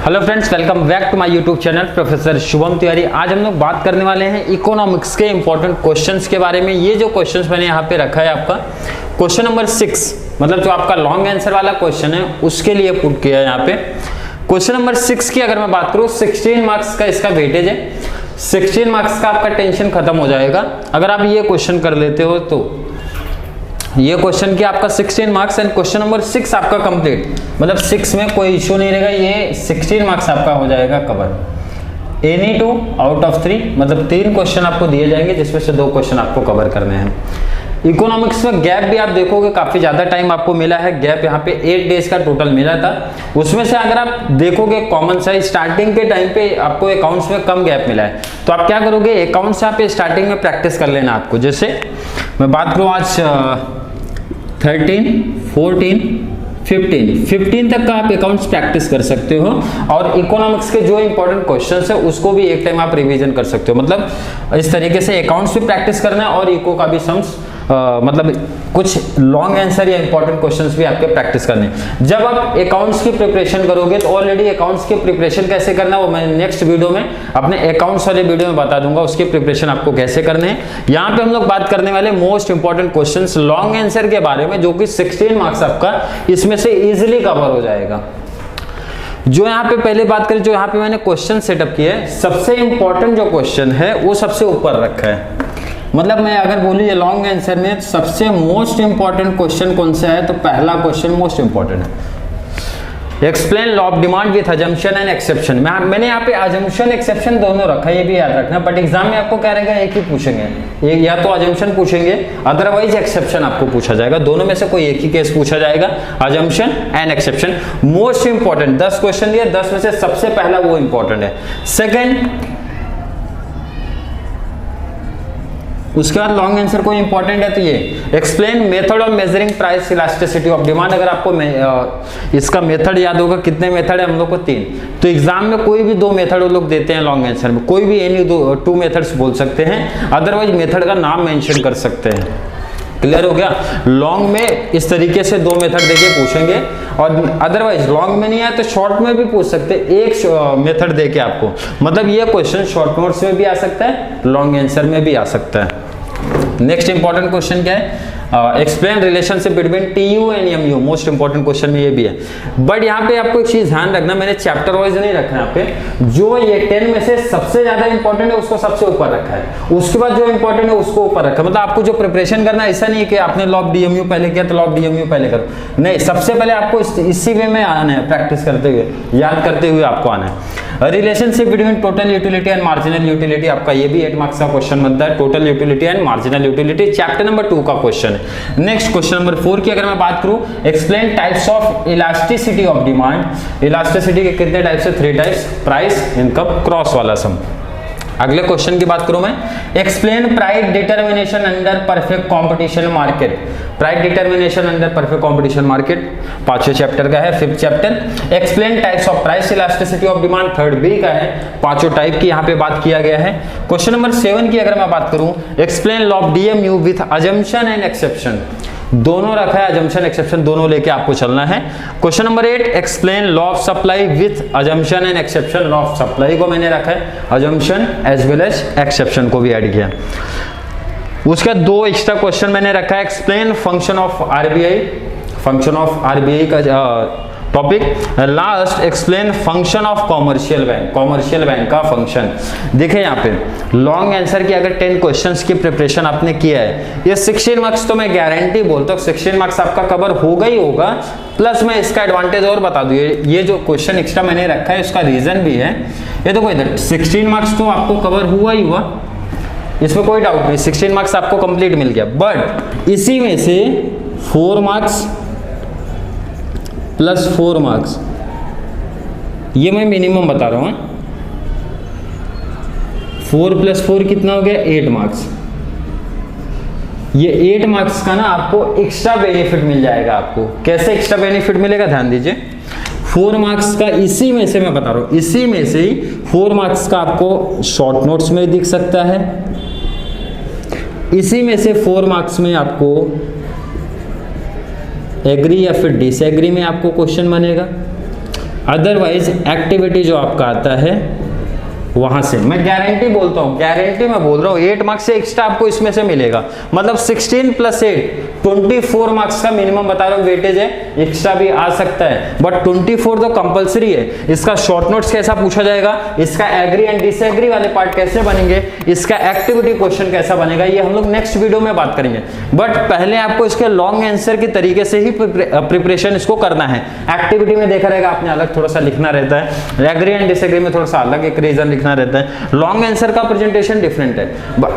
Hello friends, welcome back to my YouTube channel professor Shubham Tiwari. आज हम लोग बात करने वाले हैं इकोनॉमिक्स के इंपॉर्टेंट क्वेश्चंस के बारे में। ये जो क्वेश्चंस मैंने यहाँ पे रखा है आपका क्वेश्चन नंबर 6, मतलब जो आपका लॉन्ग आंसर वाला क्वेश्चन है उसके लिए पुट किया है यहाँ पे। क्वेश्चन नंबर 6 की अगर मैं बात करूँ, 16 मार्क्स का इसका वेटेज है। 16 मार्क्स का आपका टेंशन खत्म हो जाएगा अगर आप ये क्वेश्चन कर लेते हो तो। ये क्वेश्चन की आपका 16 मार्क्स एंड क्वेश्चन नंबर 6 आपका कंप्लीट, मतलब 6 में कोई इश्यू नहीं रहेगा। ये 16 मार्क्स आपका हो जाएगा कवर। एनी 2 आउट ऑफ 3, मतलब 3 क्वेश्चन आपको दिए जाएंगे जिसमें से 2 क्वेश्चन आपको कवर करने हैं। इकोनॉमिक्स में गैप भी आप देखोगे काफी ज्यादा टाइम आपको मिला है। गैप यहाँ पे 8 डेज का टोटल मिला था। उसमें से अगर आप देखोगे कॉमन साइज स्टार्टिंग के टाइम पे आपको अकाउंट्स में कम गैप मिला है, तो आप क्या करोगे, अकाउंट्स यहाँ पे स्टार्टिंग में प्रैक्टिस कर लेना आपको। जैसे मैं बात करूँ आज 13, 14, 15 तक का आप अकाउंट्स प्रैक्टिस कर सकते हो और इकोनॉमिक्स के जो इंपॉर्टेंट क्वेश्चंस है उसको भी एक टाइम आप रिवीजन कर सकते हो। मतलब इस तरीके से अकाउंट्स भी प्रैक्टिस करना है और इको का भी सम्स मतलब कुछ लॉन्ग आंसर या इंपॉर्टेंट क्वेश्चंस भी आपके प्रैक्टिस करने हैं। जब आप अकाउंट्स की प्रिपरेशन करोगे तो ऑलरेडी अकाउंट्स की प्रिपरेशन कैसे करना है वो मैं नेक्स्ट वीडियो में अपने अकाउंट्स वाले वीडियो में बता दूंगा, उसकी प्रिपरेशन आपको कैसे करने हैं। यहाँ पे हम लोग बात करने वाले most important questions long answer के बारे में, जो कि 16 मार्क्स आपका इसमें से इजिली कवर हो जाएगा। जो यहाँ पे पहले बात करें, जो यहाँ पे मैंने क्वेश्चन सेटअप किया है, सबसे इंपॉर्टेंट जो क्वेश्चन है वो सबसे ऊपर रखा है। मतलब मैं अगर बोलूँ ये लॉन्ग आंसर में सबसे मोस्ट इंपॉर्टेंट क्वेश्चन कौन सा है, तो पहला क्वेश्चन मोस्ट इंपॉर्टेंट है। Explain law of demand with assumption and exception. मैंने यहाँ पे अजम्पशन एक्सेप्शन दोनों रखा है, ये भी याद रखना। बट एग्जाम में आपको क्या रहेगा, एक ही पूछेंगे, या तो अजम्पशन पूछेंगे अदरवाइज एक्सेप्शन आपको पूछा जाएगा। दोनों में से कोई एक ही केस पूछा जाएगा, assumption and exception. Most important 10 question दिए, 10 में से सबसे पहला वो इंपॉर्टेंट है। सेकेंड, उसके बाद लॉन्ग आंसर कोई इंपॉर्टेंट है तो ये explain method of measuring price elasticity of demand. अगर आपको इसका मेथड याद होगा, कितने मेथड है हम लोग को 3, तो एग्जाम में कोई भी 2 मेथड वो लोग देते हैं लॉन्ग आंसर में, कोई भी एनी 2 मेथड्स बोल सकते हैं, अदरवाइज मेथड का नाम मेंशन कर सकते हैं। क्लियर हो गया। लॉन्ग में इस तरीके से 2 मेथड देके पूछेंगे और अदरवाइज लॉन्ग में नहीं आया तो शॉर्ट में भी पूछ सकते हैं, एक मेथड देके आपको। मतलब ये क्वेश्चन शॉर्ट नोट्स में भी आ सकता है, लॉन्ग आंसर में भी आ सकता है। नेक्स्ट इंपॉर्टेंट क्वेश्चन क्या है, explain relationship between TU and MU. Most important question में ये भी है। बट यहाँ पे आपको एक चीज ध्यान रखना, मैंने चैप्टर वाइज नहीं रखा यहाँ पे, जो ये 10 में से सबसे ज्यादा इंपॉर्टेंट है उसको सबसे ऊपर रखा है, उसके बाद जो इंपॉर्टेंट है उसको ऊपर रखा है। मतलब आपको जो प्रिपरेशन करना है, ऐसा नहीं है कि आपने लॉ ऑफ डीएमयू पहले किया तो लॉ ऑफ डीएमयू पहले करो, नहीं, सबसे पहले आपको इसी वे में आना है, प्रैक्टिस करते हुए, याद करते हुए आपको आना है। Relationship between total utility and marginal utility, आपका ये भी 8 मार्क्स का क्वेश्चन बनता है। Total utility and marginal utility chapter number 2 का क्वेश्चन है। नेक्स्ट क्वेश्चन नंबर 4 की अगर मैं बात करूं, explain types of elasticity of demand. Elasticity के कितने टाइप्स है, 3 टाइप्स, प्राइस, इनकम, क्रॉस वाला सम। अगले क्वेश्चन की बात करूं मैं, explain price determination under perfect competition market. Price determination under perfect competition market 5वें चैप्टर का है, 5th chapter. Explain types of price elasticity of demand 3rd B का है, 5 टाइप की यहाँ पे बात किया गया है। क्वेश्चन नंबर 7 की अगर मैं बात करूं, explain law of DMU with assumption and exception. दोनों रखा है, अजम्पशन एक्सेप्शन दोनों लेके आपको चलना है। Question number 8, explain law of supply with assumption and exception. Law of supply को मैंने रखा है, assumption as well as exception को भी ऐड किया। उसका 2 एक्स्ट्रा क्वेश्चन मैंने रखा है, explain function of RBI, function of RBI का topic. Last, explain function of commercial bank, commercial bank का फंक्शन। देखिए यहाँ पे लॉन्ग आंसर की अगर 10 क्वेश्चंस की प्रिपरेशन आपने किया है, ये 16 मार्क्स तो मैं गारंटी बोलता हूँ 16 मार्क्स आपका कवर होगा ही होगा। प्लस मैं इसका एडवांटेज और बता दूं, ये जो क्वेश्चन एक्स्ट्रा मैंने रखा है उसका रीजन भी है। ये तो कोई 16 मार्क्स तो आपको कवर हुआ ही हुआ, इसमें कोई डाउट नहीं, 16 मार्क्स आपको कंप्लीट मिल गया। बट इसी में से 4 मार्क्स प्लस 4 मार्क्स, ये मैं मिनिमम बता रहा हूं, 4 + 4 कितना हो गया, 8 मार्क्स। ये 8 मार्क्स का ना आपको एक्स्ट्रा बेनिफिट मिल जाएगा। आपको कैसे एक्स्ट्रा बेनिफिट मिलेगा, ध्यान दीजिए। 4 मार्क्स का इसी में से मैं बता रहा हूं, इसी में से ही 4 मार्क्स का आपको शॉर्ट नोट्स में दिख सकता है, इसी में से 4 मार्क्स में आपको एग्री या फिर डिसएग्री में आपको क्वेश्चन बनेगा, अदरवाइज एक्टिविटी जो आपका आता है वहां से, मैं गारंटी बोलता हूँ, गारंटी मैं बोल रहा हूँ 8 मार्क्स से एक्स्ट्रा आपको इसमें से मिलेगा। मतलब 16 + 8 24 मार्क्स का मिनिमम बता रहा हूँ वेटेज है, एक्स्ट्रा भी आ सकता है बट 24 तो कंपलसरी है। इसका शॉर्ट नोट्स कैसा पूछा जाएगा, इसका एग्री एंड डिसएग्री वाले पार्ट कैसे बनेंगे, इसका एक्टिविटी क्वेश्चन कैसा बनेगा, ये हम लोग नेक्स्ट वीडियो में बात करेंगे। बट पहले आपको इसके लॉन्ग आंसर के तरीके से ही प्रिपरेशन इसको करना है। एक्टिविटी में देखा रहेगा आपने अलग थोड़ा सा लिखना रहता है, एग्री एंड डिसएग्री में थोड़ा सा अलग एक रीजन रहता है, लॉन्ग आंसर का प्रेजेंटेशन डिफरेंट है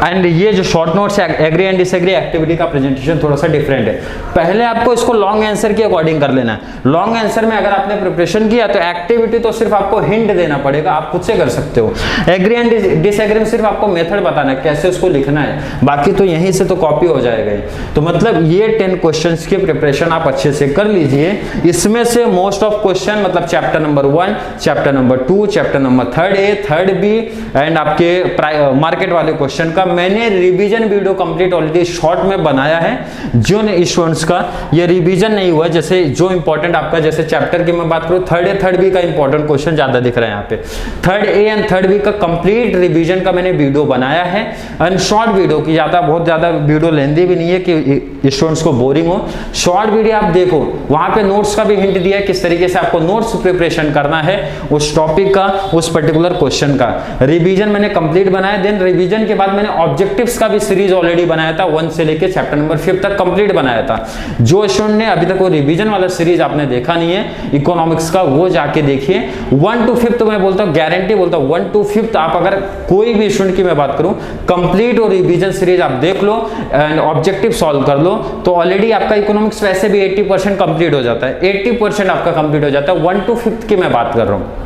एंड ये जो शॉर्ट नोट्स है एग्री एंड डिसएग्री एक्टिविटी का प्रेजेंटेशन थोड़ा सा डिफरेंट है। पहले आपको इसको लॉन्ग आंसर के अकॉर्डिंग कर लेना है। लॉन्ग आंसर में अगर आपने प्रिपरेशन किया तो एक्टिविटी तो सिर्फ आपको हिंट देना पड़ेगा, आप खुद से कर सकते हो। एग्री एंड डिसएग्री में सिर्फ आपको मेथड बताना है कैसे उसको लिखना है, बाकी तो यहीं से तो कॉपी हो जाएगा। तो मतलब ये 10 क्वेश्चंस की प्रिपरेशन आप अच्छे से कर लीजिए। इसमें से मोस्ट ऑफ क्वेश्चन मतलब chapter number 1, chapter number 2, chapter number 3A, 3B and आपके मार्केट वाले क्वेश्चन का मैंने revision video complete already short में बनाया है। जो स्टूडेंट्स का ये रिवीजन नहीं हुआ, जैसे जो इंपॉर्टेंट आपका जैसे चैप्टर की मैं बात करूं 3A 3B का इंपॉर्टेंट क्वेश्चन ज्यादा दिख रहा है यहाँ पे, 3A एंड 3B का कंप्लीट रिवीजन का मैंने वीडियो बनाया है एंड शॉर्ट वीडियो की, ज्यादा बहुत ज्यादा वीडियो लेंदी भी नहीं है कि स्टूडेंट्स को बोरिंग हो। शॉर्ट वीडियो आप देखो, वहां पे नोट्स का भी हिंट दिया है किस तरीके से आपको नोट्स प्रिपरेशन करना है उस टॉपिक का, उस पर्टिकुलर क्वेश्चन का। रिवीजन मैंने कंप्लीट बनाया, देन रिवीजन के बाद मैंने ऑब्जेक्टिव्स का भी सीरीज ऑलरेडी बनाया था, 1 से लेके चैप्टर नंबर 5 तक कंप्लीट बनाया था। जो स्टूडेंट ने अभी तक वो रिवीजन वाला सीरीज आपने देखा नहीं है इकोनॉमिक्स का, वो जाके देखिए। 1 to 5 तो मैं बोलता हूँ, गारंटी बोलता हूँ 1 to 5 आप अगर कोई भी स्टूडेंट की मैं बात करूं कंप्लीट और रिवीजन सीरीज आप देख लो एंड ऑब्जेक्टिव सॉल्व कर लो तो ऑलरेडी आपका इकोनॉमिक्स वैसे भी 80% कंप्लीट हो जाता है, 80% आपका कंप्लीट हो जाता है। 1 to 5 की मैं बात कर रहा हूँ।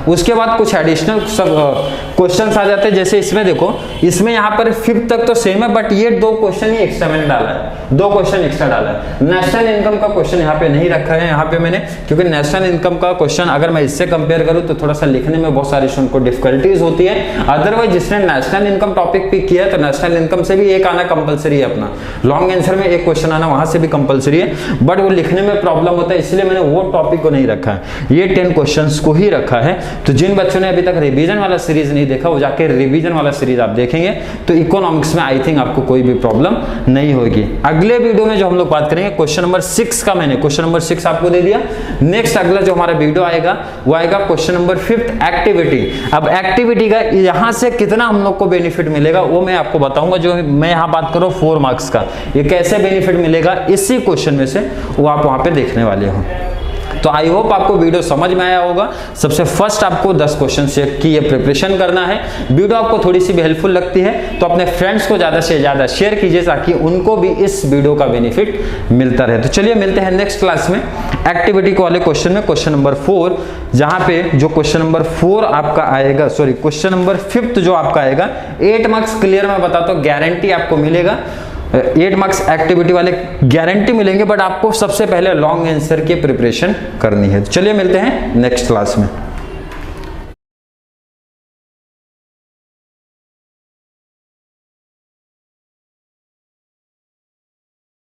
उसके बाद कुछ एडिशनल क्वेश्चंस आ जाते हैं, जैसे इसमें देखो, इसमें यहाँ पर 5th तक तो सेम है बट ये 2 क्वेश्चन ही एक्स्ट्रा मैंने डाला है, 2 क्वेश्चन एक्स्ट्रा डाला है। नेशनल इनकम का क्वेश्चन यहाँ पे नहीं रखा है यहाँ पे मैंने, क्योंकि नेशनल इनकम का क्वेश्चन अगर मैं इससे कंपेयर करूँ तो थोड़ा सा लिखने में बहुत सारे स्टूडेंट को डिफिकल्टीज होती है। अदरवाइज जिसने नेशनल इनकम टॉपिक पिक किया है तो नेशनल इनकम से भी एक आना कंपलसरी है, अपना लॉन्ग आंसर में एक क्वेश्चन आना वहां से भी कंपलसरी है, बट वो लिखने में प्रॉब्लम होता है, इसलिए मैंने वो टॉपिक को नहीं रखा है, ये 10 क्वेश्चंस को ही रखा है। तो जिन बच्चों ने अभी तक रिवीजन वाला सीरीज नहीं देखा वो जाके रिवीजन वाला सीरीज आप देखेंगे तो इकोनॉमिक्स में आई थिंक आपको कोई भी प्रॉब्लम नहीं होगी। अगले वीडियो में जो हम लोग बात करेंगे क्वेश्चन नंबर 6 का, मैंने क्वेश्चन नंबर 6 आपको दे दिया। नेक्स्ट अगला जो हमारा वीडियो आएगा वो आएगा क्वेश्चन नंबर 5 एक्टिविटी। अब एक्टिविटी का यहां से कितना हम लोग को बेनिफिट मिलेगा वो मैं आपको बताऊंगा। जो मैं यहां बात करूं 4 मार्क्स का, ये कैसे बेनिफिट मिलेगा इसी क्वेश्चन में से वो आप वहां पे देखने वाले हो। तो आई होप आपको वीडियो समझ में आया होगा। सबसे फर्स्ट आपको 10 क्वेश्चन की ये प्रिपरेशन करना है। वीडियो आपको थोड़ी सी भी हेल्पफुल लगती है तो अपने फ्रेंड्स को ज्यादा से ज्यादा शेयर कीजिए ताकि उनको भी इस वीडियो का बेनिफिट मिलता रहे। तो चलिए मिलते हैं नेक्स्ट क्लास में एक्टिविटी वाले क्वेश्चन में, क्वेश्चन नंबर 4, जहां पे जो क्वेश्चन नंबर 4 आपका आएगा, सॉरी क्वेश्चन नंबर 5 जो आपका आएगा 8 मार्क्स क्लियर मैं बताता हूँ, गारंटी आपको मिलेगा 8 मार्क्स एक्टिविटी वाले गारंटी मिलेंगे, बट आपको सबसे पहले लॉन्ग आंसर की प्रिपरेशन करनी है। चलिए मिलते हैं नेक्स्ट क्लास में।